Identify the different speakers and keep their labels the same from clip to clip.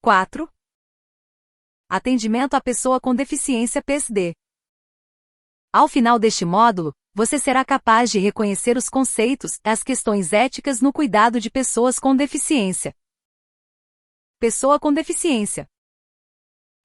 Speaker 1: 4. Atendimento à pessoa com deficiência PSD. Ao final deste módulo, você será capaz de reconhecer os conceitos e as questões éticas no cuidado de pessoas com deficiência. Pessoa com deficiência.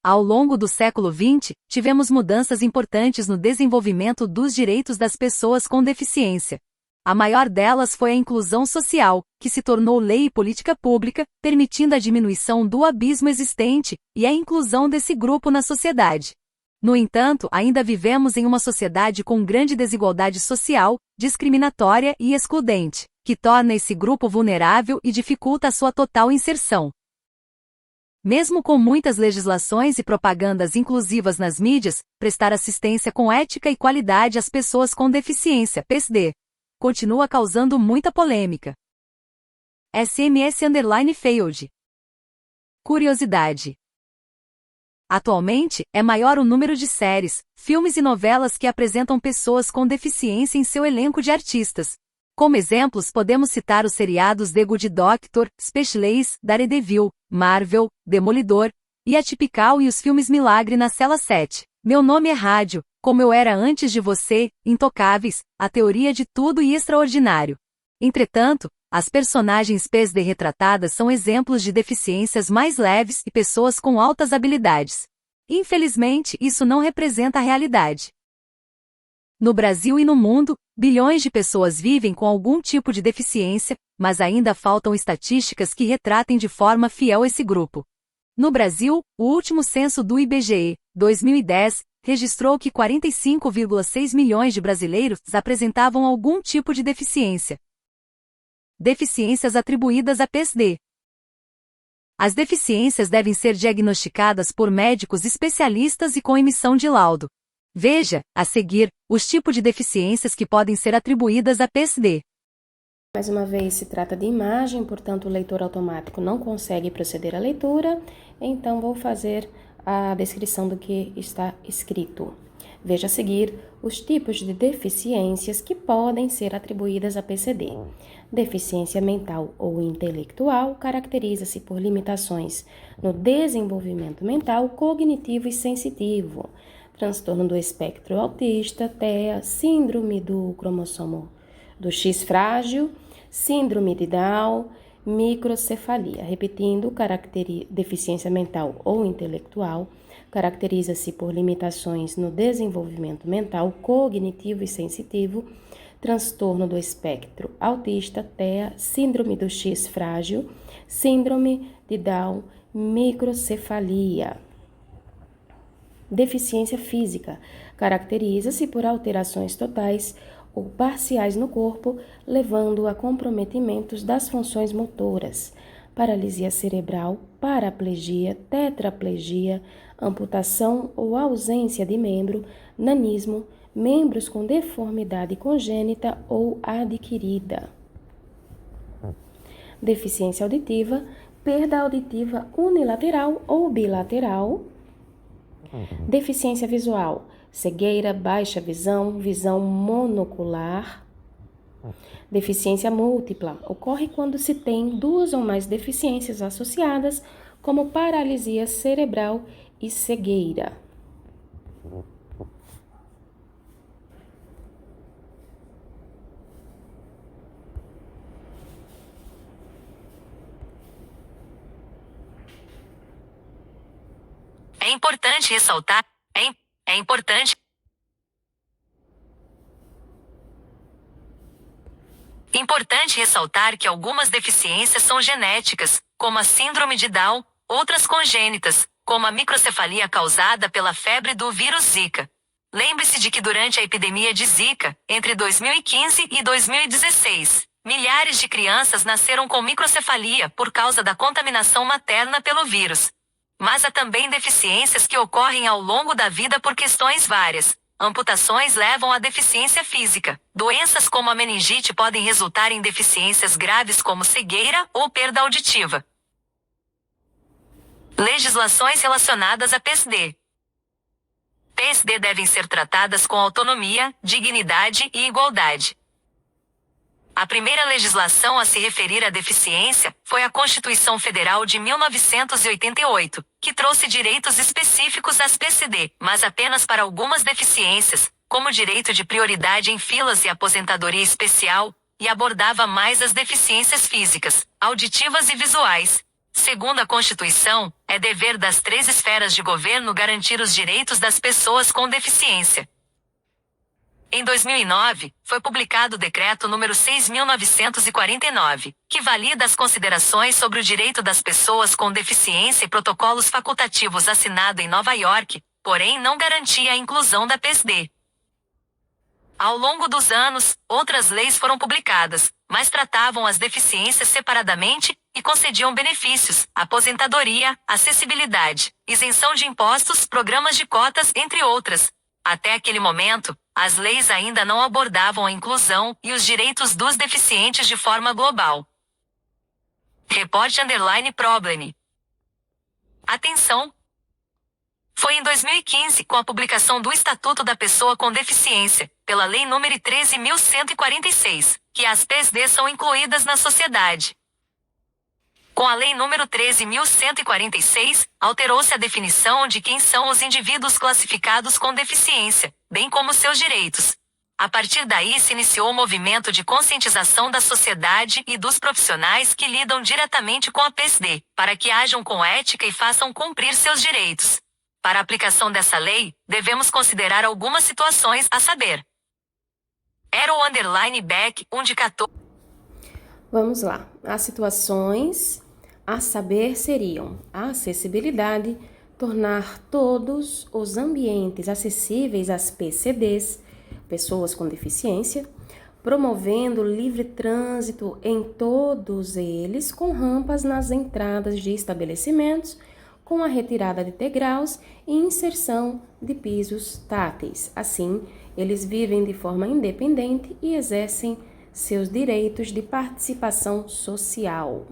Speaker 1: Ao longo do século XX, tivemos mudanças importantes no desenvolvimento dos direitos das pessoas com deficiência. A maior delas foi a inclusão social, que se tornou lei e política pública, permitindo a diminuição do abismo existente e a inclusão desse grupo na sociedade. No entanto, ainda vivemos em uma sociedade com grande desigualdade social, discriminatória e excludente, que torna esse grupo vulnerável e dificulta a sua total inserção. Mesmo com muitas legislações e propagandas inclusivas nas mídias, prestar assistência com ética e qualidade às pessoas com deficiência PSD continua causando muita polêmica. SMS_failed. Curiosidade. Atualmente, é maior o número de séries, filmes e novelas que apresentam pessoas com deficiência em seu elenco de artistas. Como exemplos podemos citar os seriados The Good Doctor, Specialist, Daredevil, Marvel, Demolidor, e Atypical e os filmes Milagre na Cela 7. Meu nome é Rádio, Como Eu Era Antes de Você, Intocáveis, A Teoria de Tudo e Extraordinário. Entretanto, as personagens PSD retratadas são exemplos de deficiências mais leves e pessoas com altas habilidades. Infelizmente, isso não representa a realidade. No Brasil e no mundo, bilhões de pessoas vivem com algum tipo de deficiência, mas ainda faltam estatísticas que retratem de forma fiel esse grupo. No Brasil, o último censo do IBGE, 2010, registrou que 45,6 milhões de brasileiros apresentavam algum tipo de deficiência. Deficiências atribuídas a PSD. As deficiências devem ser diagnosticadas por médicos especialistas e com emissão de laudo. Veja, a seguir, os tipos de deficiências que podem ser atribuídas a PSD.
Speaker 2: Mais uma vez, se trata de imagem, portanto, o leitor automático não consegue proceder à leitura, então vou fazer a descrição do que está escrito. Veja a seguir os tipos de deficiências que podem ser atribuídas a PCD. Deficiência mental ou intelectual caracteriza-se por limitações no desenvolvimento mental, cognitivo e sensitivo. Transtorno do espectro autista, TEA, síndrome do cromossomo do X frágil, síndrome de Down, microcefalia. Repetindo, deficiência mental ou intelectual caracteriza-se por limitações no desenvolvimento mental, cognitivo e sensitivo, transtorno do espectro autista, TEA, síndrome do X frágil, síndrome de Down, microcefalia. Deficiência física caracteriza-se por alterações totais ou parciais no corpo, levando a comprometimentos das funções motoras, paralisia cerebral, paraplegia, tetraplegia, amputação ou ausência de membro, nanismo, membros com deformidade congênita ou adquirida. Deficiência auditiva, perda auditiva unilateral ou bilateral. Deficiência visual, cegueira, baixa visão, visão monocular. Deficiência múltipla ocorre quando se tem duas ou mais deficiências associadas, como paralisia cerebral e cegueira.
Speaker 1: É importante ressaltar, é importante ressaltar que algumas deficiências são genéticas, como a síndrome de Down, outras congênitas, como a microcefalia causada pela febre do vírus Zika. Lembre-se de que durante a epidemia de Zika, entre 2015 e 2016, milhares de crianças nasceram com microcefalia por causa da contaminação materna pelo vírus. Mas há também deficiências que ocorrem ao longo da vida por questões várias. Amputações levam à deficiência física. Doenças como a meningite podem resultar em deficiências graves como cegueira ou perda auditiva. Legislações relacionadas a PSD. PSD devem ser tratadas com autonomia, dignidade e igualdade. A primeira legislação a se referir à deficiência foi a Constituição Federal de 1988, que trouxe direitos específicos às PCD, mas apenas para algumas deficiências, como direito de prioridade em filas e aposentadoria especial, e abordava mais as deficiências físicas, auditivas e visuais. Segundo a Constituição, é dever das 3 esferas de governo garantir os direitos das pessoas com deficiência. Em 2009, foi publicado o Decreto número 6.949, que valida as considerações sobre o direito das pessoas com deficiência e protocolos facultativos assinado em Nova York, porém não garantia a inclusão da PSD. Ao longo dos anos, outras leis foram publicadas, mas tratavam as deficiências separadamente e concediam benefícios, aposentadoria, acessibilidade, isenção de impostos, programas de cotas, entre outras. Até aquele momento, as leis ainda não abordavam a inclusão e os direitos dos deficientes de forma global. Report_Problem. Atenção! Foi em 2015, com a publicação do Estatuto da Pessoa com Deficiência, pela Lei nº 13.146, que as PSD são incluídas na sociedade. Com a Lei nº 13.146, alterou-se a definição de quem são os indivíduos classificados com deficiência, bem como seus direitos. A partir daí se iniciou o movimento de conscientização da sociedade e dos profissionais que lidam diretamente com a PSD, para que ajam com ética e façam cumprir seus direitos. Para a aplicação dessa lei, devemos considerar algumas situações, a saber. Back, 1 de 14.
Speaker 2: Vamos lá. As situações a saber seriam a acessibilidade, tornar todos os ambientes acessíveis às PCDs, pessoas com deficiência, promovendo o livre trânsito em todos eles, com rampas nas entradas de estabelecimentos, com a retirada de degraus e inserção de pisos táteis. Assim, eles vivem de forma independente e exercem seus direitos de participação social.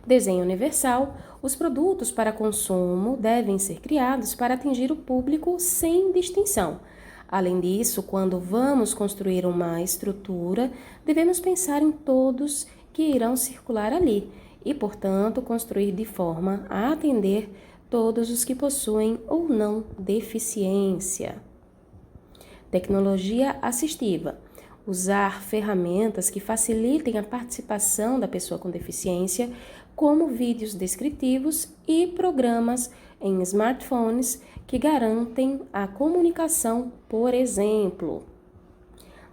Speaker 2: Desenho universal. Os produtos para consumo devem ser criados para atingir o público sem distinção. Além disso, quando vamos construir uma estrutura, devemos pensar em todos que irão circular ali e, portanto, construir de forma a atender todos os que possuem ou não deficiência. Tecnologia assistiva. Usar ferramentas que facilitem a participação da pessoa com deficiência, como vídeos descritivos e programas em smartphones que garantem a comunicação, por exemplo.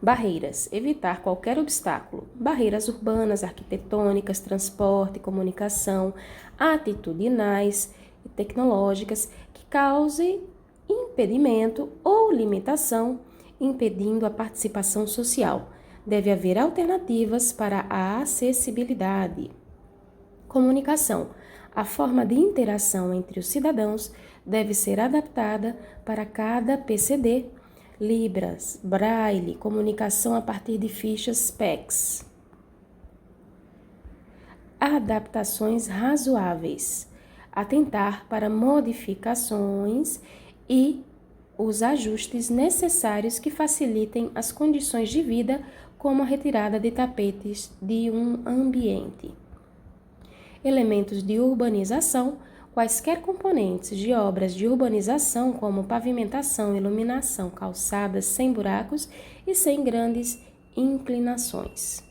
Speaker 2: Barreiras. Evitar qualquer obstáculo. Barreiras urbanas, arquitetônicas, transporte, comunicação, atitudinais e tecnológicas que causem impedimento ou limitação, impedindo a participação social. Deve haver alternativas para a acessibilidade. Comunicação. A forma de interação entre os cidadãos deve ser adaptada para cada PCD. Libras, Braille, comunicação a partir de fichas PECs. Adaptações razoáveis. Atentar para modificações e os ajustes necessários que facilitem as condições de vida, como a retirada de tapetes de um ambiente. Elementos de urbanização. Quaisquer componentes de obras de urbanização, como pavimentação, iluminação, calçadas sem buracos e sem grandes inclinações.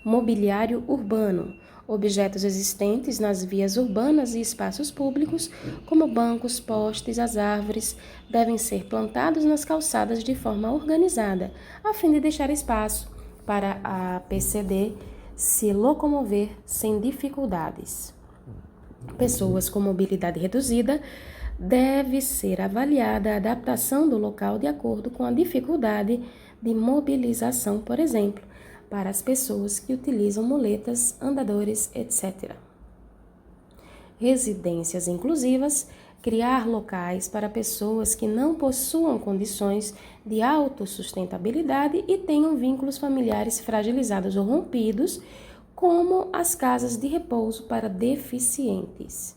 Speaker 2: Mobiliário urbano. Objetos existentes nas vias urbanas e espaços públicos, como bancos, postes, as árvores, devem ser plantados nas calçadas de forma organizada, a fim de deixar espaço para a PCD se locomover sem dificuldades. Pessoas com mobilidade reduzida, deve ser avaliada a adaptação do local de acordo com a dificuldade de mobilização, por exemplo, para as pessoas que utilizam muletas, andadores, etc. Residências inclusivas. Criar locais para pessoas que não possuam condições de autossustentabilidade e tenham vínculos familiares fragilizados ou rompidos, como as casas de repouso para deficientes.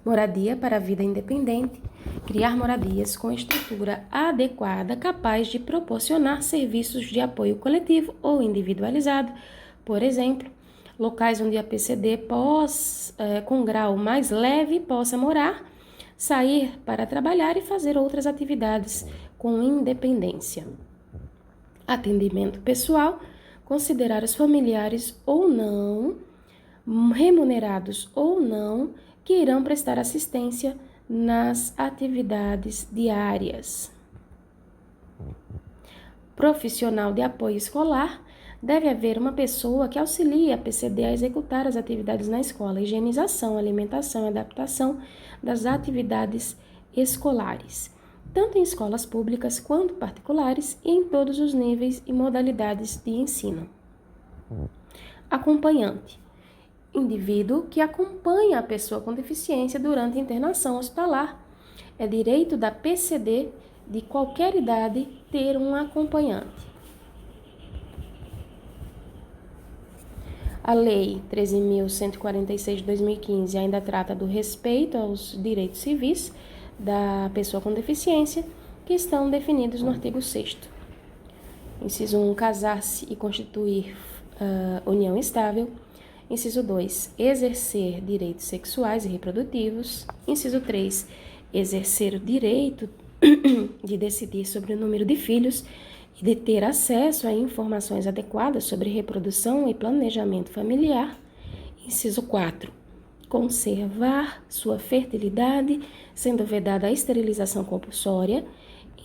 Speaker 2: Moradia para a vida independente. Criar moradias com estrutura adequada capaz de proporcionar serviços de apoio coletivo ou individualizado. Por exemplo, locais onde a PCD com grau mais leve possa morar, sair para trabalhar e fazer outras atividades com independência. Atendimento pessoal, considerar os familiares ou não, remunerados ou não, que irão prestar assistência nas atividades diárias. Profissional de apoio escolar, deve haver uma pessoa que auxilie a PCD a executar as atividades na escola, higienização, alimentação e adaptação das atividades escolares, tanto em escolas públicas quanto particulares e em todos os níveis e modalidades de ensino. Acompanhante. Indivíduo que acompanha a pessoa com deficiência durante a internação hospitalar. É direito da PCD de qualquer idade ter um acompanhante. A Lei 13.146 de 2015 ainda trata do respeito aos direitos civis da pessoa com deficiência, que estão definidos no artigo 6º. Inciso 1, casar-se e constituir união estável. Inciso 2, exercer direitos sexuais e reprodutivos. Inciso 3, exercer o direito de decidir sobre o número de filhos e de ter acesso a informações adequadas sobre reprodução e planejamento familiar. Inciso 4, conservar sua fertilidade, sendo vedada a esterilização compulsória.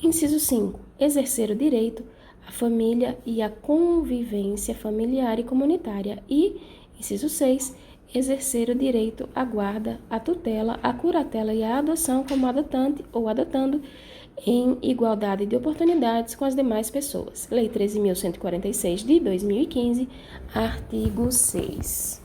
Speaker 2: Inciso 5, exercer o direito à família e à convivência familiar e comunitária. E, inciso 6, exercer o direito à guarda, à tutela, à curatela e à adoção como adotante ou adotando em igualdade de oportunidades com as demais pessoas. Lei 13.146 de 2015, artigo 6.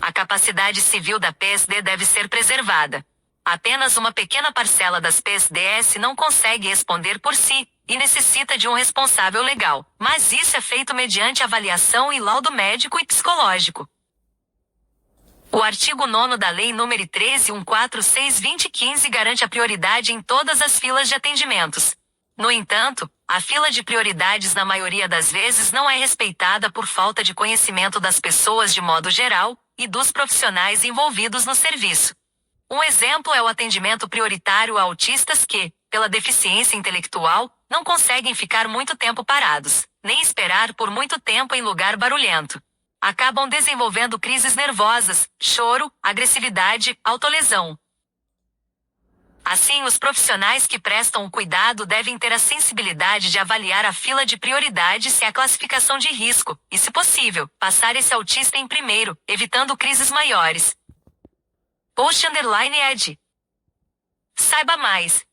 Speaker 1: A capacidade civil da PSD deve ser preservada. Apenas uma pequena parcela das PSDS não consegue responder por si e necessita de um responsável legal, mas isso é feito mediante avaliação e laudo médico e psicológico. O artigo 9º da Lei nº 13.146/2015 garante a prioridade em todas as filas de atendimentos. No entanto, a fila de prioridades na maioria das vezes não é respeitada por falta de conhecimento das pessoas de modo geral e dos profissionais envolvidos no serviço. Um exemplo é o atendimento prioritário a autistas que, pela deficiência intelectual, não conseguem ficar muito tempo parados, nem esperar por muito tempo em lugar barulhento. Acabam desenvolvendo crises nervosas, choro, agressividade, autolesão. Assim, os profissionais que prestam o cuidado devem ter a sensibilidade de avaliar a fila de prioridades e a classificação de risco, e, se possível, passar esse autista em primeiro, evitando crises maiores. Post_ed. Saiba mais.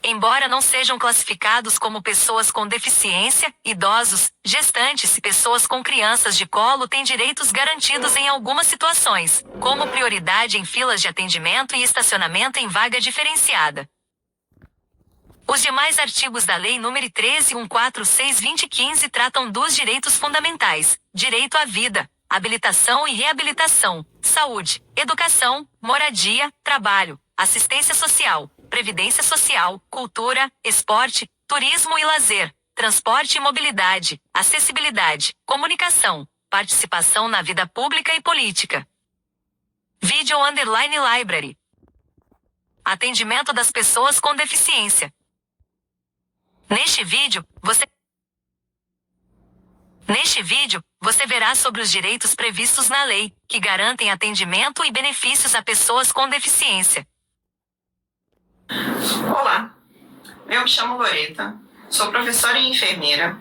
Speaker 1: Embora não sejam classificados como pessoas com deficiência, idosos, gestantes e pessoas com crianças de colo têm direitos garantidos em algumas situações, como prioridade em filas de atendimento e estacionamento em vaga diferenciada. Os demais artigos da Lei nº 13.146/2015 tratam dos direitos fundamentais: direito à vida, habilitação e reabilitação, saúde, educação, moradia, trabalho, assistência social, previdência social, cultura, esporte, turismo e lazer, transporte e mobilidade, acessibilidade, comunicação, participação na vida pública e política. Video_library. Atendimento das pessoas com deficiência. Neste vídeo, você verá sobre os direitos previstos na lei, que garantem atendimento e benefícios a pessoas com deficiência.
Speaker 3: Olá, eu me chamo Loreta, sou professora e enfermeira,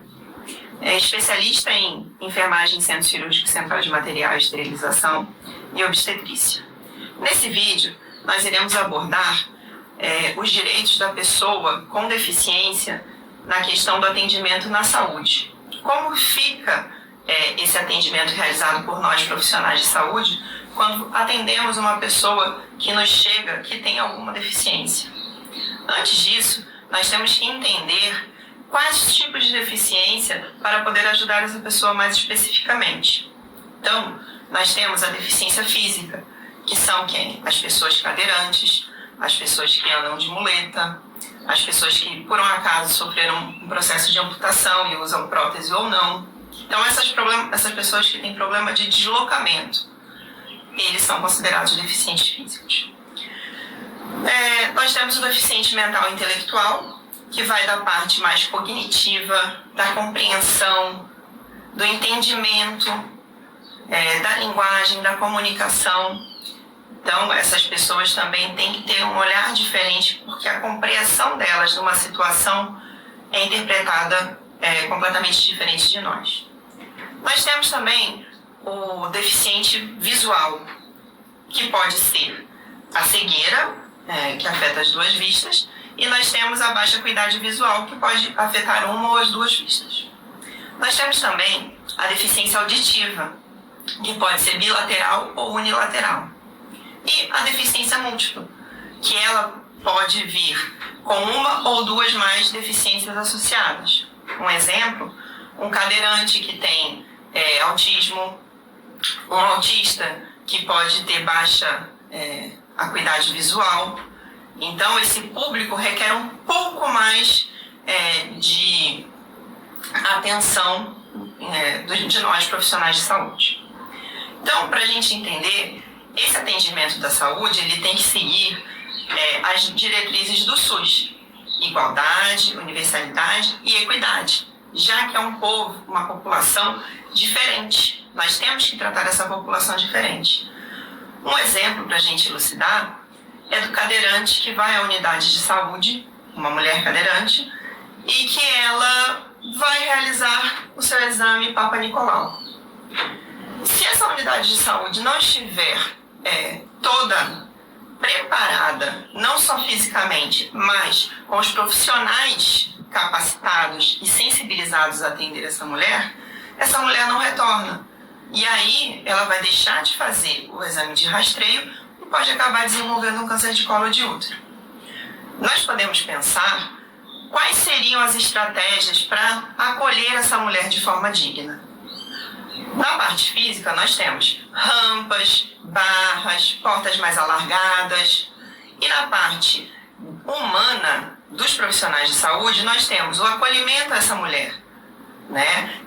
Speaker 3: especialista em enfermagem em centro cirúrgico central de material, esterilização e obstetrícia. Nesse vídeo, nós iremos abordar os direitos da pessoa com deficiência na questão do atendimento na saúde. Como fica esse atendimento realizado por nós profissionais de saúde quando atendemos uma pessoa que nos chega que tem alguma deficiência? Antes disso, nós temos que entender quais tipos de deficiência para poder ajudar essa pessoa mais especificamente. Então, nós temos a deficiência física, que são quem? As pessoas cadeirantes, as pessoas que andam de muleta, as pessoas que, por um acaso, sofreram um processo de amputação e usam prótese ou não. Então, essas pessoas que têm problema de deslocamento, eles são considerados deficientes físicos. Nós temos o deficiente mental e intelectual, que vai da parte mais cognitiva, da compreensão, do entendimento, da linguagem, da comunicação. Então, essas pessoas também têm que ter um olhar diferente, porque a compreensão delas numa situação é interpretada completamente diferente de nós. Nós temos também o deficiente visual, que pode ser a cegueira, que afeta as duas vistas, e nós temos a baixa acuidade visual, que pode afetar uma ou as duas vistas. Nós temos também a deficiência auditiva, que pode ser bilateral ou unilateral. E a deficiência múltipla, que ela pode vir com uma ou duas mais deficiências associadas. Um exemplo, um cadeirante que tem autismo, um autista que pode ter baixa acuidade visual. Então, esse público requer um pouco mais de atenção de nós, profissionais de saúde. Então, para a gente entender, esse atendimento da saúde ele tem que seguir as diretrizes do SUS: igualdade, universalidade e equidade, já que é um povo, uma população diferente. Nós temos que tratar essa população diferente. Um exemplo para a gente elucidar é do cadeirante que vai à unidade de saúde, uma mulher cadeirante, e que ela vai realizar o seu exame Papa Nicolau. Se essa unidade de saúde não estiver toda preparada, não só fisicamente, mas com os profissionais capacitados e sensibilizados a atender essa mulher não retorna. E aí ela vai deixar de fazer o exame de rastreio e pode acabar desenvolvendo um câncer de colo de útero. Nós podemos pensar quais seriam as estratégias para acolher essa mulher de forma digna. Na parte física, nós temos rampas, barras, portas mais alargadas. E na parte humana dos profissionais de saúde, nós temos o acolhimento a essa mulher,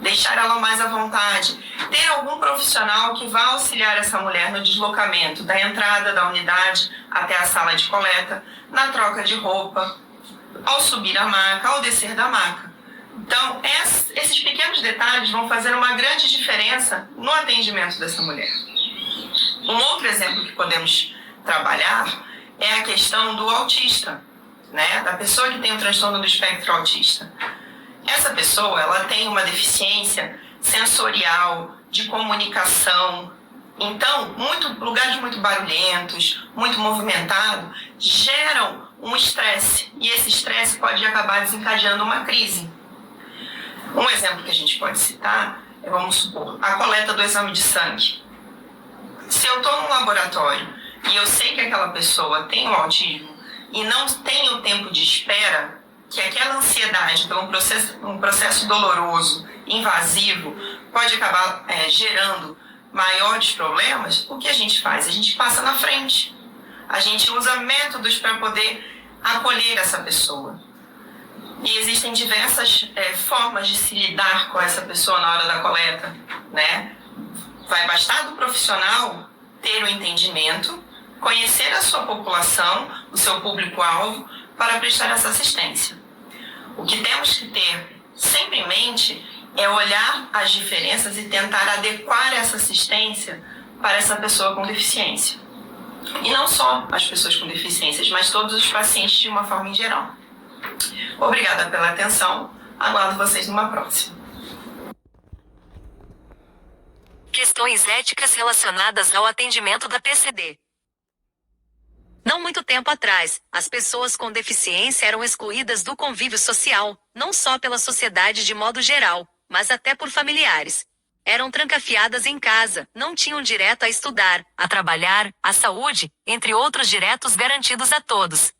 Speaker 3: deixar ela mais à vontade, ter algum profissional que vá auxiliar essa mulher no deslocamento da entrada da unidade até a sala de coleta, na troca de roupa, ao subir a maca, ao descer da maca. Então, esses pequenos detalhes vão fazer uma grande diferença no atendimento dessa mulher. Um outro exemplo que podemos trabalhar é a questão do autista, da pessoa que tem o transtorno do espectro autista. Essa pessoa ela tem uma deficiência sensorial, de comunicação. Então, lugares muito barulhentos, muito movimentados, geram um estresse. E esse estresse pode acabar desencadeando uma crise. Um exemplo que a gente pode citar é, vamos supor, a coleta do exame de sangue. Se eu estou num laboratório e eu sei que aquela pessoa tem o autismo e não tem o tempo de espera, que aquela ansiedade por um processo doloroso, invasivo, pode acabar gerando maiores problemas, o que a gente faz? A gente passa na frente. A gente usa métodos para poder acolher essa pessoa. E existem diversas formas de se lidar com essa pessoa na hora da coleta, Vai bastar do profissional ter o entendimento, conhecer a sua população, o seu público-alvo, para prestar essa assistência. O que temos que ter sempre em mente é olhar as diferenças e tentar adequar essa assistência para essa pessoa com deficiência. E não só as pessoas com deficiências, mas todos os pacientes de uma forma em geral. Obrigada pela atenção. Aguardo vocês numa próxima.
Speaker 1: Questões éticas relacionadas ao atendimento da PCD. Não muito tempo atrás, as pessoas com deficiência eram excluídas do convívio social, não só pela sociedade de modo geral, mas até por familiares. Eram trancafiadas em casa, não tinham direito a estudar, a trabalhar, à saúde, entre outros direitos garantidos a todos.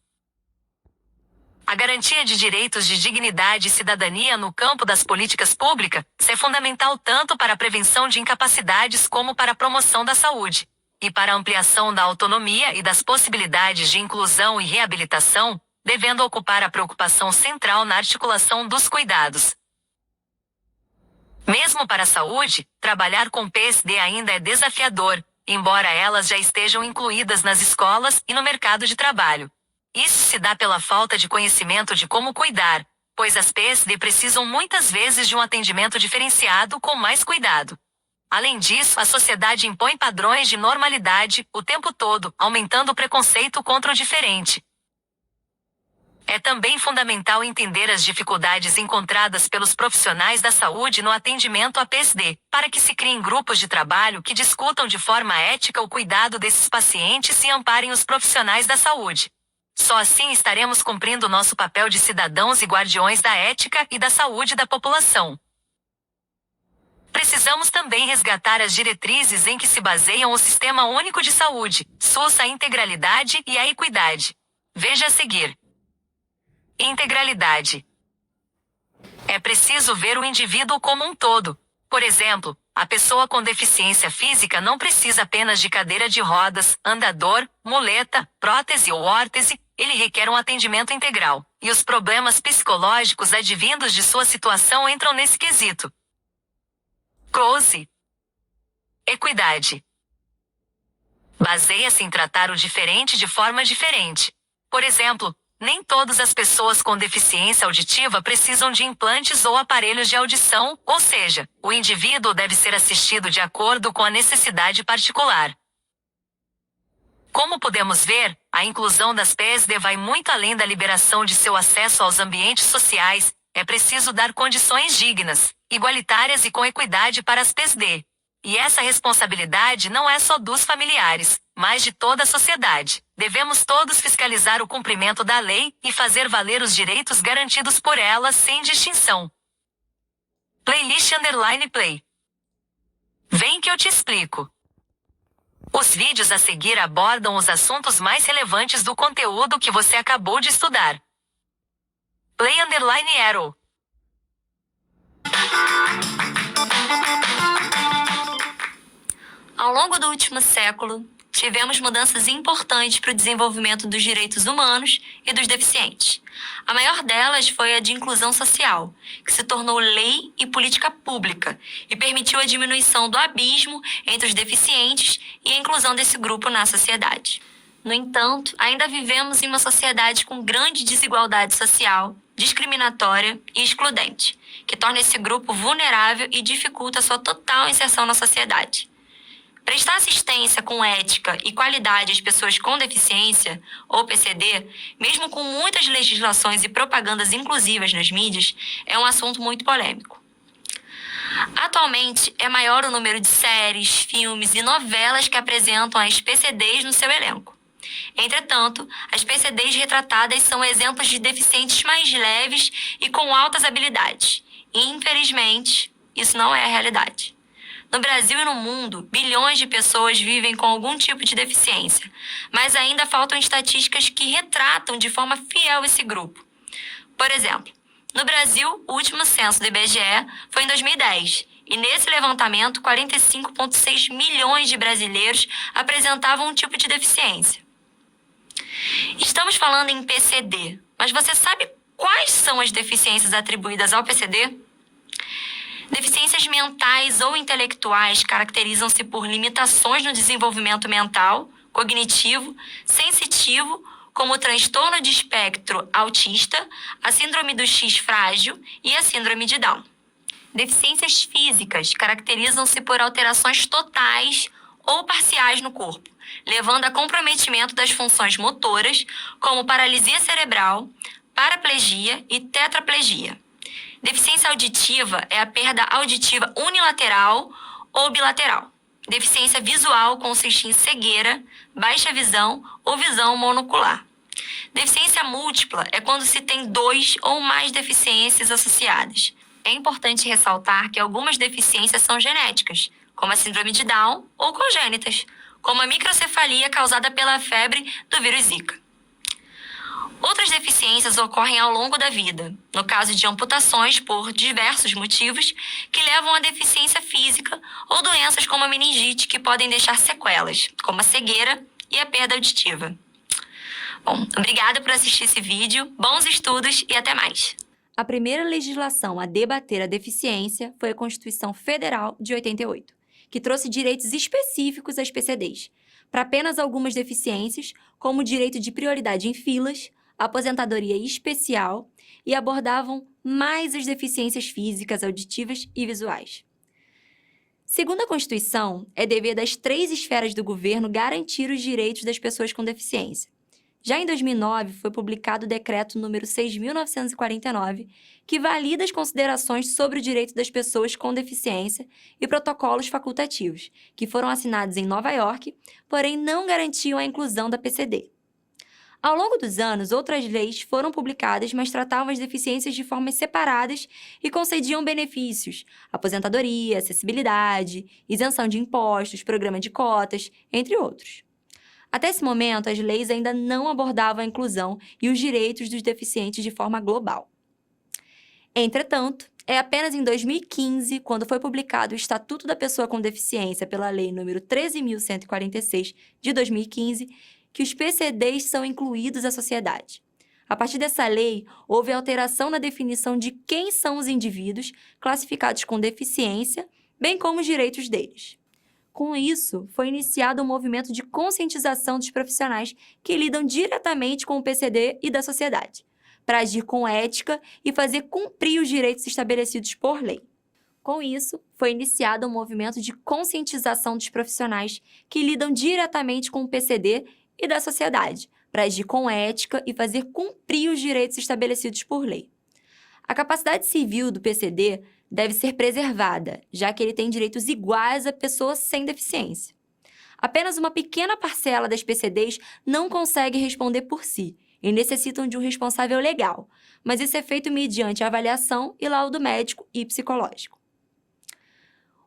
Speaker 1: A garantia de direitos de dignidade e cidadania no campo das políticas públicas é fundamental tanto para a prevenção de incapacidades como para a promoção da saúde. E para a ampliação da autonomia e das possibilidades de inclusão e reabilitação, devendo ocupar a preocupação central na articulação dos cuidados. Mesmo para a saúde, trabalhar com PSD ainda é desafiador, embora elas já estejam incluídas nas escolas e no mercado de trabalho. Isso se dá pela falta de conhecimento de como cuidar, pois as PSD precisam muitas vezes de um atendimento diferenciado com mais cuidado. Além disso, a sociedade impõe padrões de normalidade o tempo todo, aumentando o preconceito contra o diferente. É também fundamental entender as dificuldades encontradas pelos profissionais da saúde no atendimento a PSD, para que se criem grupos de trabalho que discutam de forma ética o cuidado desses pacientes e amparem os profissionais da saúde. Só assim estaremos cumprindo nosso papel de cidadãos e guardiões da ética e da saúde da população. Precisamos também resgatar as diretrizes em que se baseiam o Sistema Único de Saúde, SUS, a integralidade e a equidade. Veja a seguir. Integralidade. É preciso ver o indivíduo como um todo. Por exemplo, a pessoa com deficiência física não precisa apenas de cadeira de rodas, andador, muleta, prótese ou órtese, ele requer um atendimento integral. E os problemas psicológicos advindos de sua situação entram nesse quesito. Close. Equidade. Baseia-se em tratar o diferente de forma diferente. Por exemplo, nem todas as pessoas com deficiência auditiva precisam de implantes ou aparelhos de audição, ou seja, o indivíduo deve ser assistido de acordo com a necessidade particular. Como podemos ver, a inclusão das PSD vai muito além da liberação de seu acesso aos ambientes sociais, é preciso dar condições dignas, igualitárias e com equidade para as PSD. E essa responsabilidade não é só dos familiares, mas de toda a sociedade. Devemos todos fiscalizar o cumprimento da lei e fazer valer os direitos garantidos por ela sem distinção. Playlist _play. Vem que eu te explico. Os vídeos a seguir abordam os assuntos mais relevantes do conteúdo que você acabou de estudar. Play _arrow.
Speaker 4: Ao longo do último século, tivemos mudanças importantes para o desenvolvimento dos direitos humanos e dos deficientes. A maior delas foi a de inclusão social, que se tornou lei e política pública e permitiu a diminuição do abismo entre os deficientes e a inclusão desse grupo na sociedade. No entanto, ainda vivemos em uma sociedade com grande desigualdade social, discriminatória e excludente, que torna esse grupo vulnerável e dificulta sua total inserção na sociedade. Prestar assistência com ética e qualidade às pessoas com deficiência, ou PCD, mesmo com muitas legislações e propagandas inclusivas nas mídias, é um assunto muito polêmico. Atualmente, é maior o número de séries, filmes e novelas que apresentam as PCDs no seu elenco. Entretanto, as PCDs retratadas são exemplos de deficientes mais leves e com altas habilidades. E, infelizmente, isso não é a realidade. No Brasil e no mundo, bilhões de pessoas vivem com algum tipo de deficiência, mas ainda faltam estatísticas que retratam de forma fiel esse grupo. Por exemplo, no Brasil, o último censo do IBGE foi em 2010, e nesse levantamento, 45,6 milhões de brasileiros apresentavam um tipo de deficiência. Estamos falando em PCD, mas você sabe quais são as deficiências atribuídas ao PCD? Deficiências mentais ou intelectuais caracterizam-se por limitações no desenvolvimento mental, cognitivo, sensitivo, como o transtorno de espectro autista, a síndrome do X frágil e a síndrome de Down. Deficiências físicas caracterizam-se por alterações totais ou parciais no corpo, levando a comprometimento das funções motoras, como paralisia cerebral, paraplegia e tetraplegia. Deficiência auditiva é a perda auditiva unilateral ou bilateral. Deficiência visual consiste em cegueira, baixa visão ou visão monocular. Deficiência múltipla é quando se tem 2 ou mais deficiências associadas. É importante ressaltar que algumas deficiências são genéticas, como a síndrome de Down, ou congênitas, como a microcefalia causada pela febre do vírus Zika. Outras deficiências ocorrem ao longo da vida, no caso de amputações por diversos motivos que levam à deficiência física ou doenças como a meningite que podem deixar sequelas, como a cegueira e a perda auditiva. Bom, obrigada por assistir esse vídeo, bons estudos e até mais! A primeira legislação a debater a deficiência foi a Constituição Federal de 88, que trouxe direitos específicos às PCDs, para apenas algumas deficiências, como o direito de prioridade em filas, aposentadoria especial e abordavam mais as deficiências físicas, auditivas e visuais. Segundo a Constituição, é dever das 3 esferas do governo garantir os direitos das pessoas com deficiência. Já em 2009, foi publicado o Decreto número 6.949, que valida as considerações sobre o direito das pessoas com deficiência e protocolos facultativos, que foram assinados em Nova York, porém não garantiam a inclusão da PCD. Ao longo dos anos, outras leis foram publicadas, mas tratavam as deficiências de formas separadas e concediam benefícios, aposentadoria, acessibilidade, isenção de impostos, programa de cotas, entre outros. Até esse momento, as leis ainda não abordavam a inclusão e os direitos dos deficientes de forma global. Entretanto, é apenas em 2015, quando foi publicado o Estatuto da Pessoa com Deficiência pela Lei nº 13.146, de 2015, que os PCDs são incluídos à sociedade. A partir dessa lei, houve alteração na definição de quem são os indivíduos classificados com deficiência, bem como os direitos deles. Com isso, foi iniciado um movimento de conscientização dos profissionais que lidam diretamente com o PCD e da sociedade, para agir com ética e fazer cumprir os direitos estabelecidos por lei. Com isso, foi iniciado um movimento de conscientização dos profissionais que lidam diretamente com o PCD e da sociedade, para agir com ética e fazer cumprir os direitos estabelecidos por lei. A capacidade civil do PCD deve ser preservada, já que ele tem direitos iguais a pessoas sem deficiência. Apenas uma pequena parcela das PCDs não consegue responder por si e necessitam de um responsável legal, mas isso é feito mediante avaliação e laudo médico e psicológico.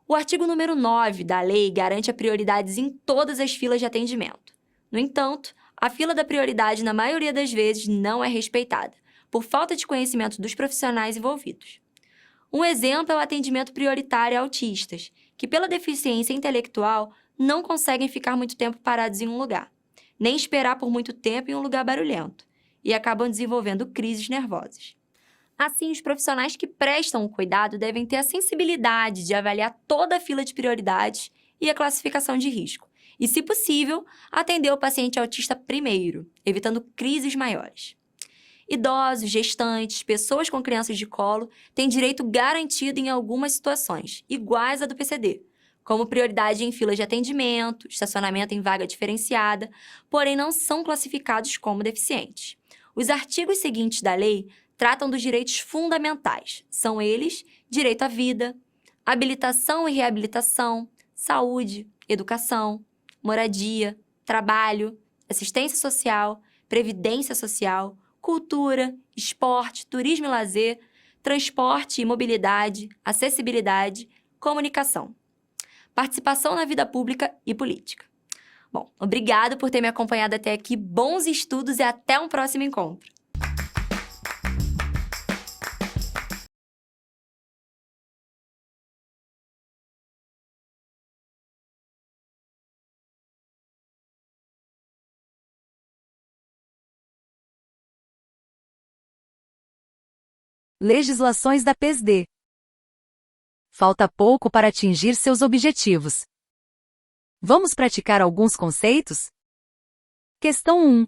Speaker 4: O artigo número 9 da lei garante a prioridades em todas as filas de atendimento. No entanto, a fila da prioridade, na maioria das vezes, não é respeitada, por falta de conhecimento dos profissionais envolvidos. Um exemplo é o atendimento prioritário a autistas, que, pela deficiência intelectual, não conseguem ficar muito tempo parados em um lugar, nem esperar por muito tempo em um lugar barulhento, e acabam desenvolvendo crises nervosas. Assim, os profissionais que prestam o cuidado devem ter a sensibilidade de avaliar toda a fila de prioridades e a classificação de risco, e, se possível, atender o paciente autista primeiro, evitando crises maiores. Idosos, gestantes, pessoas com crianças de colo têm direito garantido em algumas situações, iguais à do PCD, como prioridade em filas de atendimento, estacionamento em vaga diferenciada, porém não são classificados como deficientes. Os artigos seguintes da lei tratam dos direitos fundamentais. São eles: direito à vida, habilitação e reabilitação, saúde, educação, moradia, trabalho, assistência social, previdência social, cultura, esporte, turismo e lazer, transporte e mobilidade, acessibilidade, comunicação, participação na vida pública e política. Bom, obrigado por ter me acompanhado até aqui, bons estudos e até um próximo encontro!
Speaker 1: Legislações da PSD. Falta pouco para atingir seus objetivos. Vamos praticar alguns conceitos? Questão 1.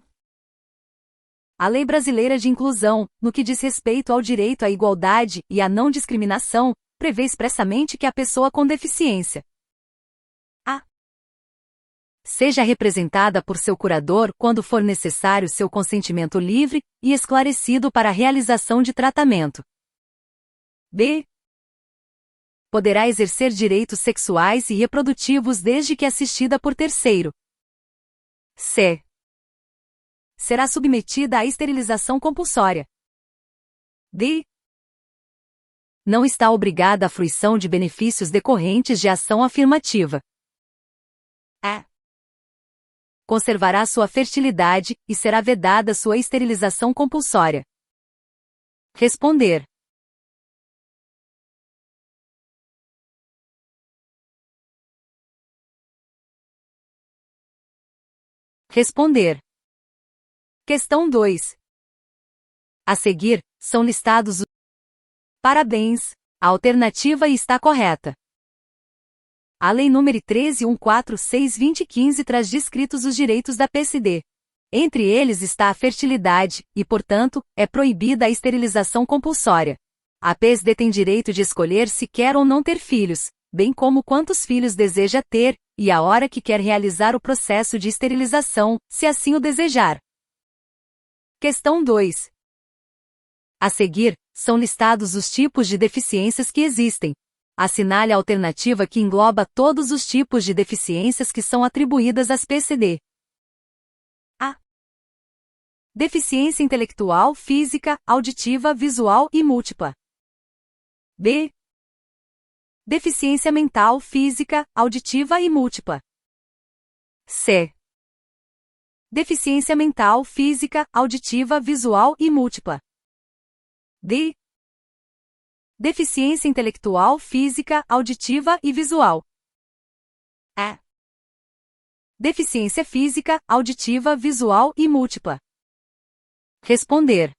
Speaker 1: A Lei Brasileira de Inclusão, no que diz respeito ao direito à igualdade e à não discriminação, prevê expressamente que a pessoa com deficiência a seja representada por seu curador quando for necessário seu consentimento livre e esclarecido para a realização de tratamento. B. Poderá exercer direitos sexuais e reprodutivos desde que assistida por terceiro. C. Será submetida à esterilização compulsória. D. Não está obrigada à fruição de benefícios decorrentes de ação afirmativa. E. conservará sua fertilidade e será vedada sua esterilização compulsória. Responder. Responder. Questão 2. A seguir, são listados os... Parabéns! A alternativa está correta. A Lei nº 13.146/2015 traz descritos os direitos da PCD. Entre eles está a fertilidade, e, portanto, é proibida a esterilização compulsória. A PSD tem direito de escolher se quer ou não ter filhos, bem como quantos filhos deseja ter, e a hora que quer realizar o processo de esterilização, se assim o desejar. Questão 2. A seguir, são listados os tipos de deficiências que existem. Assinale a alternativa que engloba todos os tipos de deficiências que são atribuídas às PCD. A. Deficiência intelectual, física, auditiva, visual e múltipla. B. Deficiência mental, física, auditiva e múltipla. C. Deficiência mental, física, auditiva, visual e múltipla. D. Deficiência intelectual, física, auditiva e visual. E. Deficiência física, auditiva, visual e múltipla. Responder.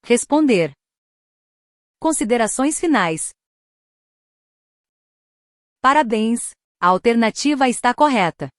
Speaker 1: Responder. Considerações finais. Parabéns! A alternativa está correta.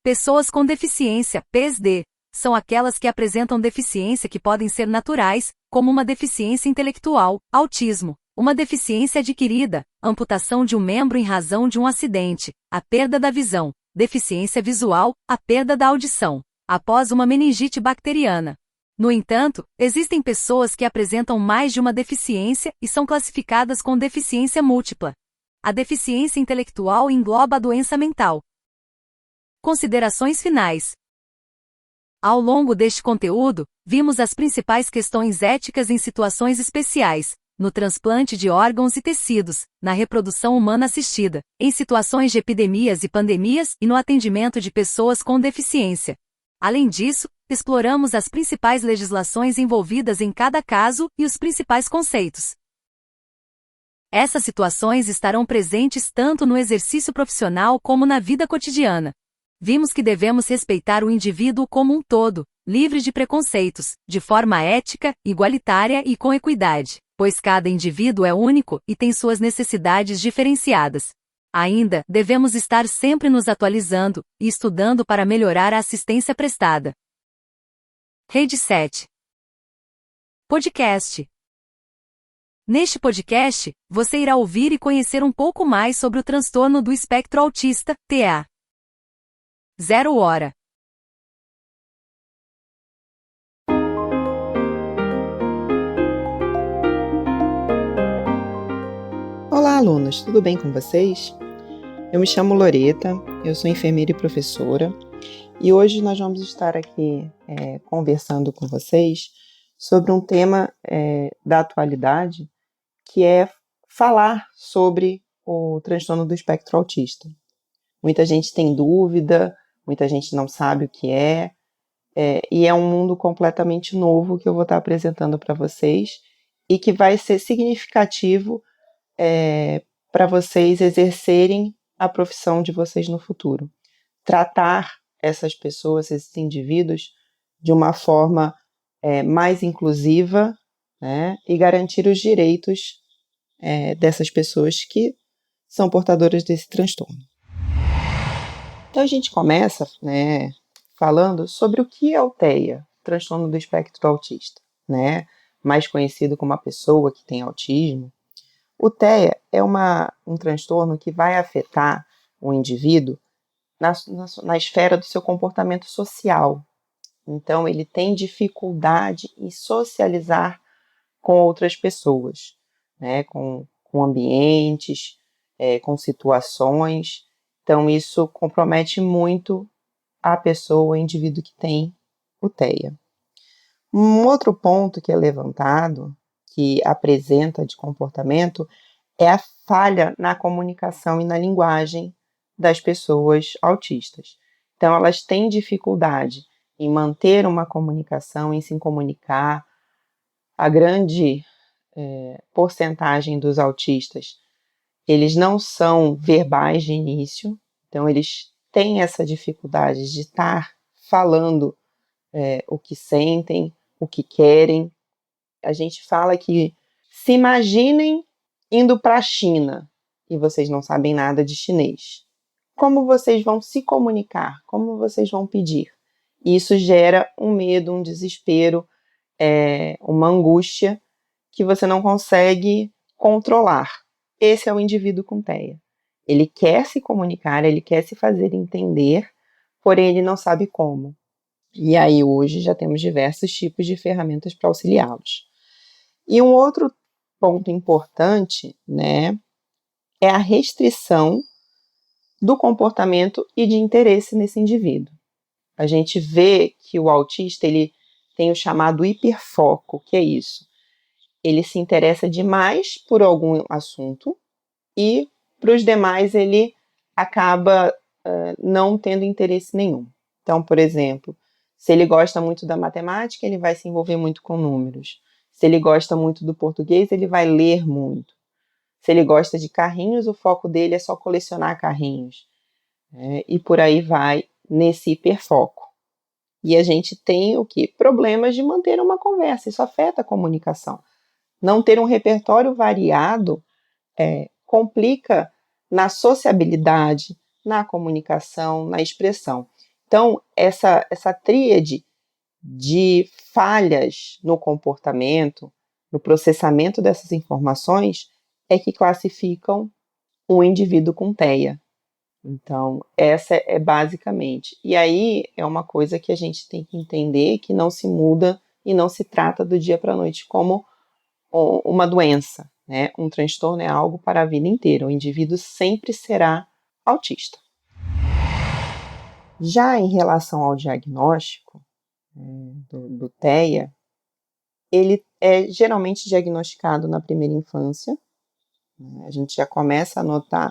Speaker 1: Pessoas com deficiência, PSD, são aquelas que apresentam deficiência que podem ser naturais, como uma deficiência intelectual, autismo, uma deficiência adquirida, amputação de um membro em razão de um acidente, a perda da visão, deficiência visual, a perda da audição, após uma meningite bacteriana. No entanto, existem pessoas que apresentam mais de uma deficiência e são classificadas com deficiência múltipla. A deficiência intelectual engloba a doença mental. Considerações finais. Ao longo deste conteúdo, vimos as principais questões éticas em situações especiais, no transplante de órgãos e tecidos, na reprodução humana assistida, em situações de epidemias e pandemias e no atendimento de pessoas com deficiência. Além disso, exploramos as principais legislações envolvidas em cada caso e os principais conceitos. Essas situações estarão presentes tanto no exercício profissional como na vida cotidiana. Vimos que devemos respeitar o indivíduo como um todo, livre de preconceitos, de forma ética, igualitária e com equidade, pois cada indivíduo é único e tem suas necessidades diferenciadas. Ainda, devemos estar sempre nos atualizando e estudando para melhorar a assistência prestada. Rede 7. Podcast. Neste podcast, você irá ouvir e conhecer um pouco mais sobre o transtorno do espectro autista, TEA. 0 hora.
Speaker 5: Olá, alunos, tudo bem com vocês? Eu me chamo Loreta, eu sou enfermeira e professora, e hoje nós vamos estar aqui conversando com vocês sobre um tema da atualidade, que é falar sobre o transtorno do espectro autista. Muita gente tem dúvida, muita gente não sabe o que e é um mundo completamente novo que eu vou estar apresentando para vocês e que vai ser significativo para vocês exercerem a profissão de vocês no futuro. Tratar essas pessoas, esses indivíduos, de uma forma mais inclusiva, né, e garantir os direitos dessas pessoas que são portadoras desse transtorno. Então a gente começa falando sobre o que é o TEA, transtorno do espectro autista, né, mais conhecido como a pessoa que tem autismo. O TEA é um transtorno que vai afetar o indivíduo na esfera do seu comportamento social. Então, ele tem dificuldade em socializar com outras pessoas, né, com ambientes, com situações. Então, isso compromete muito a pessoa, o indivíduo que tem o TEA. Um outro ponto que é levantado, que apresenta de comportamento, é a falha na comunicação e na linguagem das pessoas autistas. Então, elas têm dificuldade em manter uma comunicação, em se comunicar. A grande porcentagem dos autistas, eles não são verbais de início, então eles têm essa dificuldade de estar falando o que sentem, o que querem. A gente fala que se imaginem indo para a China e vocês não sabem nada de chinês. Como vocês vão se comunicar? Como vocês vão pedir? Isso gera um medo, um desespero, uma angústia que você não consegue controlar. Esse é o indivíduo com TEA. Ele quer se comunicar, ele quer se fazer entender, porém ele não sabe como. E aí hoje já temos diversos tipos de ferramentas para auxiliá-los. E um outro ponto importante, né, é a restrição do comportamento e de interesse nesse indivíduo. A gente vê que o autista, ele tem o chamado hiperfoco, que é isso. Ele se interessa demais por algum assunto e para os demais ele acaba não tendo interesse nenhum. Então, por exemplo, se ele gosta muito da matemática, ele vai se envolver muito com números. Se ele gosta muito do português, ele vai ler muito. Se ele gosta de carrinhos, o foco dele é só colecionar carrinhos. E por aí vai nesse hiperfoco. E a gente tem o quê? Problemas de manter uma conversa. Isso afeta a comunicação. Não ter um repertório variado complica na sociabilidade, na comunicação, na expressão. Então, essa tríade de falhas no comportamento, no processamento dessas informações, é que classificam um indivíduo com TEA. Então, essa é basicamente. E aí é uma coisa que a gente tem que entender que não se muda e não se trata do dia para a noite como uma doença, né? Um transtorno é algo para a vida inteira. O indivíduo sempre será autista. Já em relação ao diagnóstico do TEA, ele é geralmente diagnosticado na primeira infância. A gente já começa a notar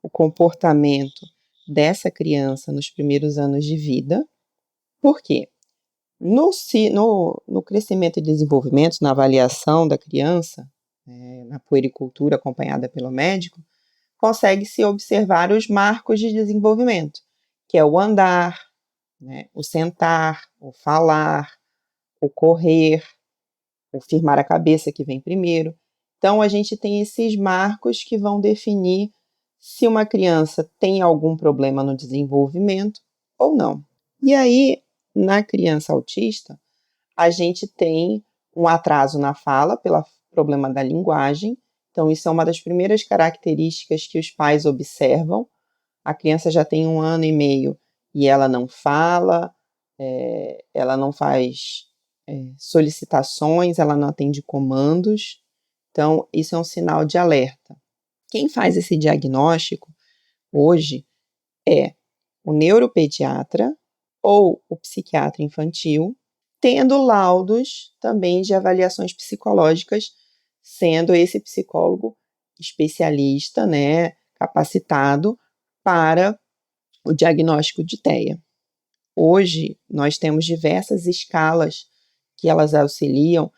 Speaker 5: o comportamento dessa criança nos primeiros anos de vida. Por quê? No crescimento e desenvolvimento, na avaliação da criança, na puericultura acompanhada pelo médico, consegue-se observar os marcos de desenvolvimento, que é o andar, né, o sentar, o falar, o correr, o firmar a cabeça, que vem primeiro. Então, a gente tem esses marcos que vão definir se uma criança tem algum problema no desenvolvimento ou não. E aí, na criança autista, a gente tem um atraso na fala pelo problema da linguagem. Então, isso é uma das primeiras características que os pais observam. A criança já tem 1 ano e meio e ela não fala, ela não faz solicitações, ela não atende comandos. Então, isso é um sinal de alerta. Quem faz esse diagnóstico hoje é o neuropediatra ou o psiquiatra infantil, tendo laudos também de avaliações psicológicas, sendo esse psicólogo especialista, né, capacitado para o diagnóstico de TEA. Hoje, nós temos diversas escalas que elas auxiliam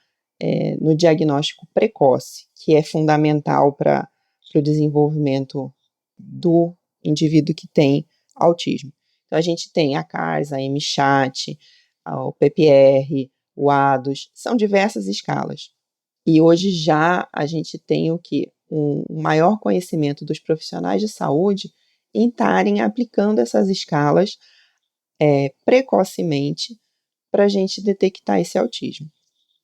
Speaker 5: no diagnóstico precoce, que é fundamental para o desenvolvimento do indivíduo que tem autismo. Então, a gente tem a CARS, a MCHAT, o PPR, o ADOS, são diversas escalas. E hoje já a gente tem o quê? Um maior conhecimento dos profissionais de saúde em estarem aplicando essas escalas precocemente para a gente detectar esse autismo.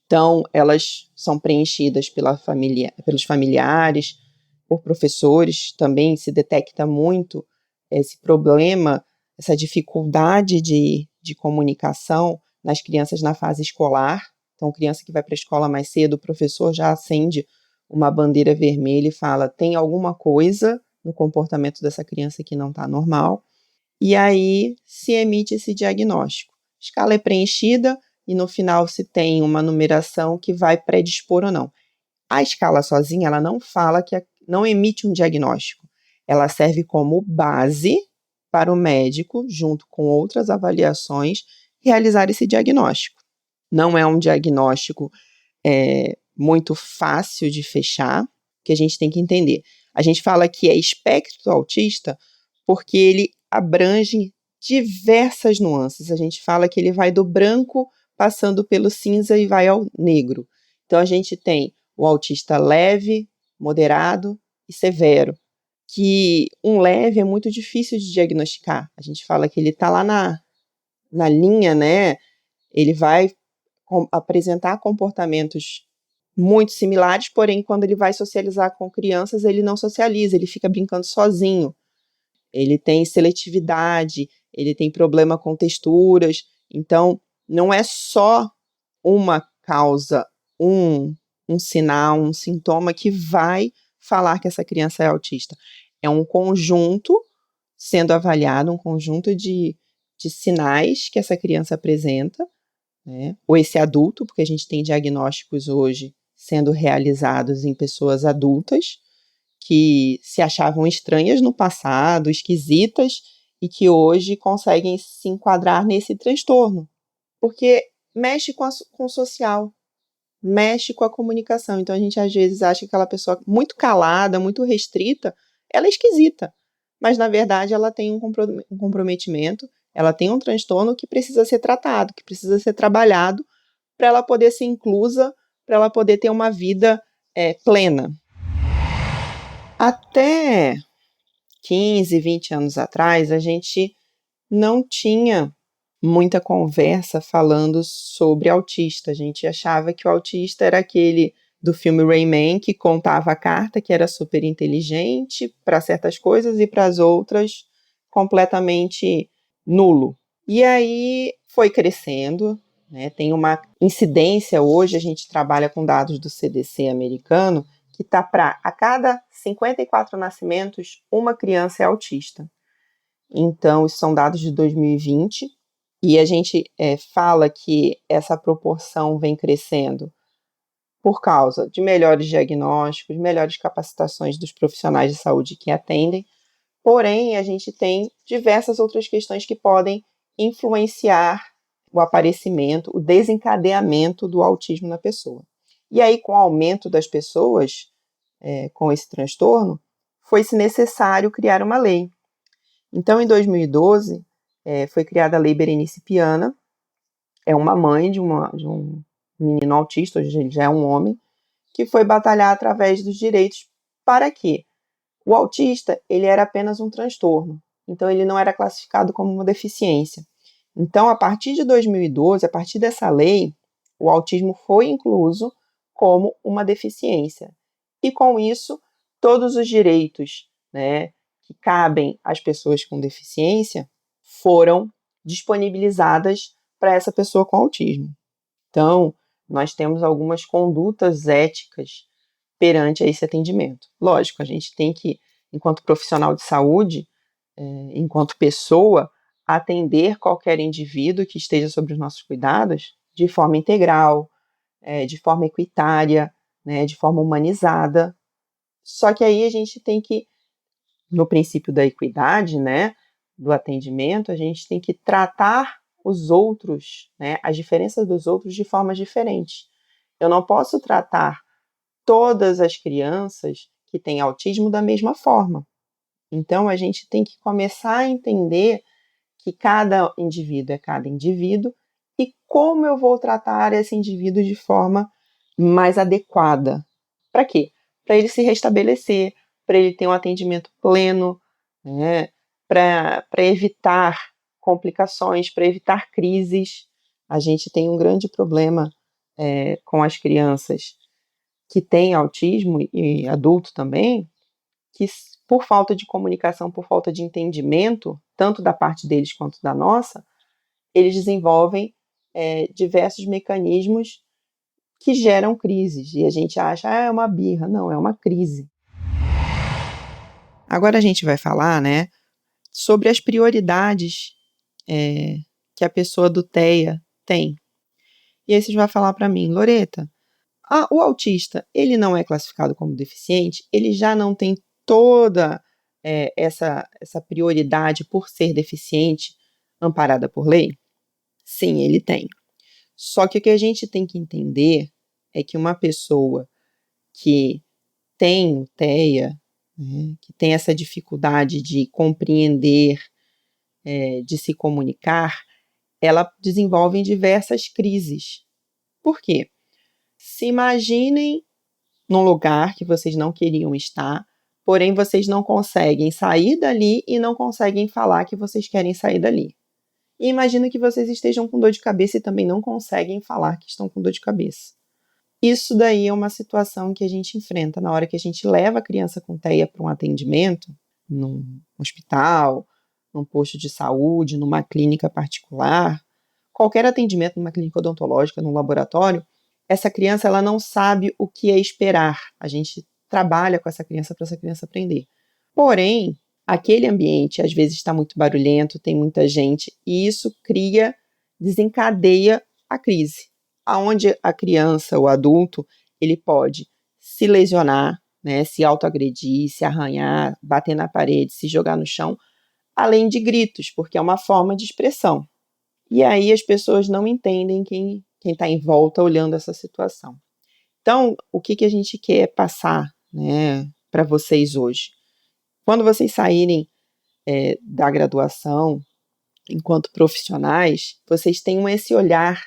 Speaker 5: Então, elas são preenchidas pelos familiares, por professores, também se detecta muito esse problema, essa dificuldade de comunicação nas crianças na fase escolar. Então, criança que vai para a escola mais cedo, o professor já acende uma bandeira vermelha e fala: tem alguma coisa no comportamento dessa criança que não está normal. E aí se emite esse diagnóstico. A escala é preenchida, e no final se tem uma numeração que vai predispor ou não. A escala sozinha, ela não fala não emite um diagnóstico. Ela serve como base para o médico, junto com outras avaliações, realizar esse diagnóstico. Não é um diagnóstico muito fácil de fechar, que a gente tem que entender. A gente fala que é espectro autista porque ele abrange diversas nuances. A gente fala que ele vai do branco, passando pelo cinza e vai ao negro. Então, a gente tem o autista leve, moderado e severo, que um leve é muito difícil de diagnosticar. A gente fala que ele está lá na linha, né? Ele vai apresentar comportamentos muito similares, porém, quando ele vai socializar com crianças, ele não socializa, ele fica brincando sozinho. Ele tem seletividade, ele tem problema com texturas. Então, não é só uma causa, um sinal, um sintoma que vai falar que essa criança é autista. É um conjunto sendo avaliado, um conjunto de sinais que essa criança apresenta, né? Ou esse adulto, porque a gente tem diagnósticos hoje sendo realizados em pessoas adultas que se achavam estranhas no passado, esquisitas, e que hoje conseguem se enquadrar nesse transtorno, porque mexe com o social, mexe com a comunicação. Então, a gente às vezes acha que aquela pessoa muito calada, muito restrita, ela é esquisita, mas na verdade ela tem um comprometimento, ela tem um transtorno que precisa ser tratado, que precisa ser trabalhado para ela poder ser inclusa, para ela poder ter uma vida plena. Até 15, 20 anos atrás, a gente não tinha muita conversa falando sobre autista. A gente achava que o autista era aquele do filme Rayman, que contava a carta, que era super inteligente para certas coisas e para as outras completamente nulo. E aí foi crescendo, né? Tem uma incidência hoje, a gente trabalha com dados do CDC americano, que está para a cada 54 nascimentos, uma criança é autista. Então, isso são dados de 2020, e a gente fala que essa proporção vem crescendo por causa de melhores diagnósticos, melhores capacitações dos profissionais de saúde que atendem, porém, a gente tem diversas outras questões que podem influenciar o aparecimento, o desencadeamento do autismo na pessoa. E aí, com o aumento das pessoas com esse transtorno, foi-se necessário criar uma lei. Então, em 2012, foi criada a Lei Berenice Piana, é uma mãe de um menino autista, hoje ele já é um homem, que foi batalhar através dos direitos para que o autista, ele era apenas um transtorno, então ele não era classificado como uma deficiência. Então, a partir de 2012, a partir dessa lei, o autismo foi incluso como uma deficiência. E com isso, todos os direitos, né, que cabem às pessoas com deficiência foram disponibilizadas para essa pessoa com autismo. Então, nós temos algumas condutas éticas perante a esse atendimento. Lógico, a gente tem que, enquanto profissional de saúde, enquanto pessoa, atender qualquer indivíduo que esteja sob os nossos cuidados de forma integral, de forma equitária, né, de forma humanizada. Só que aí a gente tem que, no princípio da equidade, né, do atendimento, a gente tem que tratar os outros, né, as diferenças dos outros de formas diferentes. Eu não posso tratar todas as crianças que têm autismo da mesma forma. Então, a gente tem que começar a entender que cada indivíduo é cada indivíduo e como eu vou tratar esse indivíduo de forma mais adequada. Para quê? Para ele se restabelecer, para ele ter um atendimento pleno, né? Para evitar complicações, para evitar crises. A gente tem um grande problema com as crianças que têm autismo e adulto também, que por falta de comunicação, por falta de entendimento, tanto da parte deles quanto da nossa, eles desenvolvem diversos mecanismos que geram crises. E a gente acha, é uma birra. Não, é uma crise. Agora a gente vai falar, né, sobre as prioridades que a pessoa do TEA tem. E aí vocês vão falar para mim, Loreta, o autista, ele não é classificado como deficiente, ele já não tem toda essa prioridade por ser deficiente amparada por lei? Sim, ele tem. Só que o que a gente tem que entender é que uma pessoa que tem o TEA, né, que tem essa dificuldade de compreender, de se comunicar, ela desenvolve diversas crises. Por quê? Se imaginem num lugar que vocês não queriam estar, porém vocês não conseguem sair dali e não conseguem falar que vocês querem sair dali. E imagina que vocês estejam com dor de cabeça e também não conseguem falar que estão com dor de cabeça. Isso daí é uma situação que a gente enfrenta na hora que a gente leva a criança com TEA para um atendimento, num hospital, num posto de saúde, numa clínica particular, qualquer atendimento numa clínica odontológica, num laboratório, essa criança ela não sabe o que é esperar. A gente trabalha com essa criança para essa criança aprender. Porém, aquele ambiente às vezes está muito barulhento, tem muita gente, e isso desencadeia a crise, aonde a criança, o adulto, ele pode se lesionar, né, se autoagredir, se arranhar, bater na parede, se jogar no chão, além de gritos, porque é uma forma de expressão. E aí as pessoas não entendem quem está em volta olhando essa situação. Então, o que a gente quer passar, né, para vocês hoje? Quando vocês saírem da graduação, enquanto profissionais, vocês tenham esse olhar,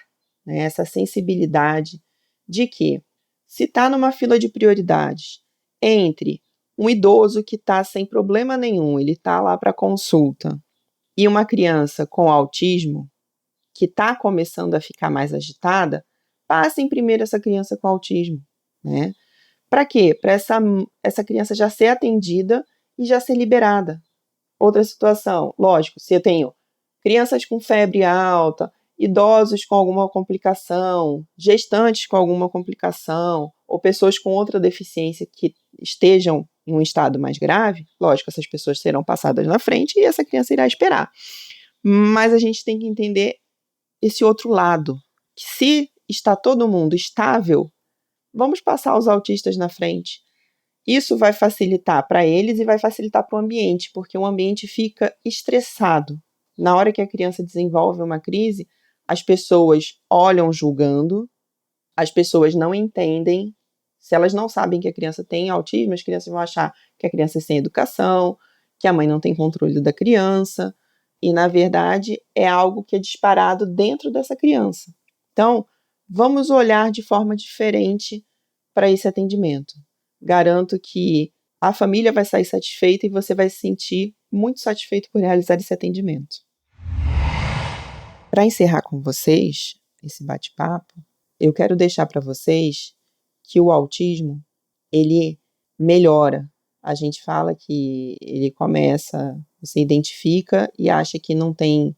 Speaker 5: né, essa sensibilidade de que, se está numa fila de prioridades entre um idoso que está sem problema nenhum, ele está lá para consulta, e uma criança com autismo, que está começando a ficar mais agitada, passem primeiro essa criança com autismo, né? Para quê? Para essa criança já ser atendida e já ser liberada. Outra situação, lógico, se eu tenho crianças com febre alta, idosos com alguma complicação, gestantes com alguma complicação, ou pessoas com outra deficiência que estejam em um estado mais grave, lógico, essas pessoas serão passadas na frente e essa criança irá esperar. Mas a gente tem que entender esse outro lado, que se está todo mundo estável, vamos passar os autistas na frente. Isso vai facilitar para eles e vai facilitar para o ambiente, porque o ambiente fica estressado. Na hora que a criança desenvolve uma crise, as pessoas olham julgando, as pessoas não entendem. Se elas não sabem que a criança tem autismo, as crianças vão achar que a criança é sem educação, que a mãe não tem controle da criança, e, na verdade, é algo que é disparado dentro dessa criança. Então, vamos olhar de forma diferente para esse atendimento. Garanto que a família vai sair satisfeita e você vai se sentir muito satisfeito por realizar esse atendimento. Para encerrar com vocês esse bate-papo, eu quero deixar para vocês que o autismo, ele melhora. A gente fala que ele começa, você identifica e acha que não tem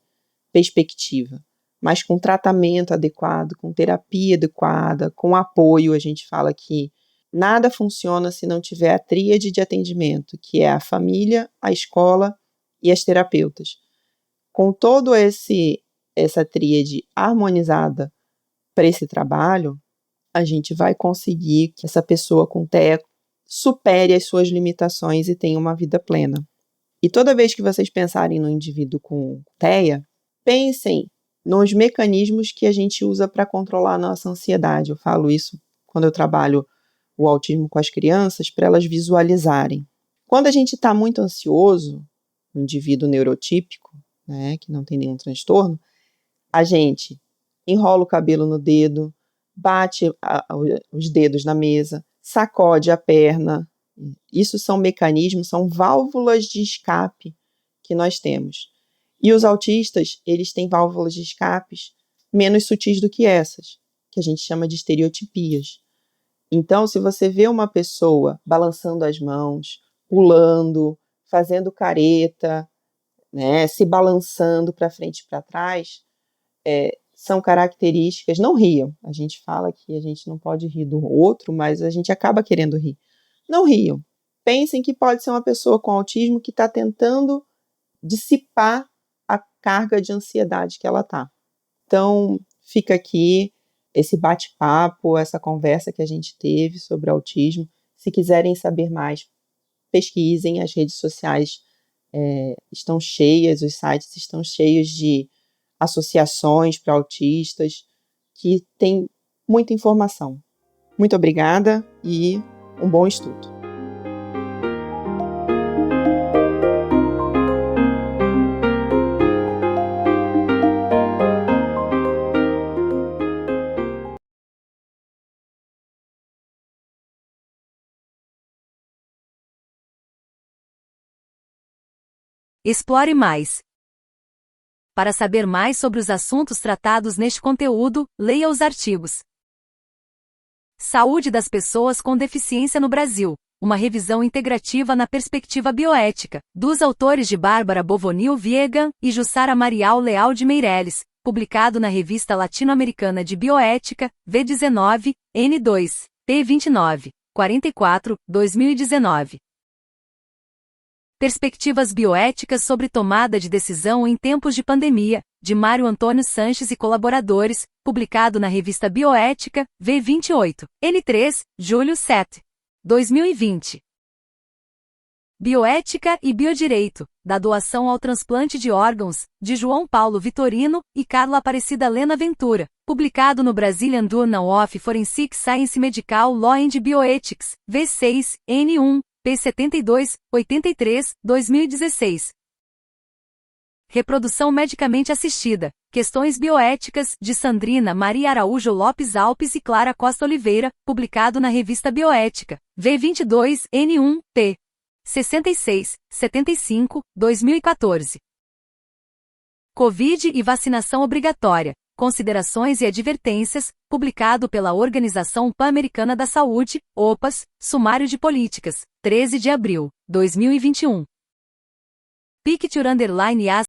Speaker 5: perspectiva. Mas com tratamento adequado, com terapia adequada, com apoio, a gente fala que nada funciona se não tiver a tríade de atendimento, que é a família, a escola e as terapeutas. Com todo essa tríade harmonizada para esse trabalho, a gente vai conseguir que essa pessoa com TEA supere as suas limitações e tenha uma vida plena. E toda vez que vocês pensarem no indivíduo com TEA, pensem nos mecanismos que a gente usa para controlar a nossa ansiedade. Eu falo isso quando eu trabalho o autismo com as crianças, para elas visualizarem. Quando a gente está muito ansioso, um indivíduo neurotípico, né, que não tem nenhum transtorno, a gente enrola o cabelo no dedo, bate os dedos na mesa, sacode a perna. Isso são mecanismos, são válvulas de escape que nós temos. E os autistas, eles têm válvulas de escapes menos sutis do que essas, que a gente chama de estereotipias. Então, se você vê uma pessoa balançando as mãos, pulando, fazendo careta, né, se balançando para frente e para trás, são características, não riam. A gente fala que a gente não pode rir do outro, mas a gente acaba querendo rir. Não riam. Pensem que pode ser uma pessoa com autismo que está tentando dissipar a carga de ansiedade que ela está. Então, fica aqui esse bate-papo, essa conversa que a gente teve sobre autismo. Se quiserem saber mais, pesquisem, as redes sociais estão cheias, os sites estão cheios de associações para autistas, que tem muita informação. Muito obrigada e um bom estudo.
Speaker 1: Explore mais. Para saber mais sobre os assuntos tratados neste conteúdo, leia os artigos. Saúde das pessoas com deficiência no Brasil. Uma revisão integrativa na perspectiva bioética, dos autores de Bárbara Bovonil Viegan e Jussara Marial Leal de Meireles, publicado na Revista Latino-Americana de Bioética, V19, N2, P29, 44, 2019. Perspectivas bioéticas sobre tomada de decisão em tempos de pandemia, de Mário Antônio Sanches e colaboradores, publicado na Revista Bioética, V28, N3, julho 7, 2020. Bioética e biodireito, da doação ao transplante de órgãos, de João Paulo Vitorino e Carla Aparecida Lena Ventura, publicado no Brazilian Journal of Forensic Science Medical Law and Bioethics, V6, N1, P72, 83, 2016. Reprodução medicamente assistida. Questões bioéticas, de Sandrina Maria Araújo Lopes Alpes e Clara Costa Oliveira, publicado na Revista Bioética, V22, N1, P. 66, 75, 2014. Covid e vacinação obrigatória. Considerações e advertências, publicado pela Organização Pan-Americana da Saúde, OPAS, Sumário de Políticas, 13 de abril, 2021. Picture_as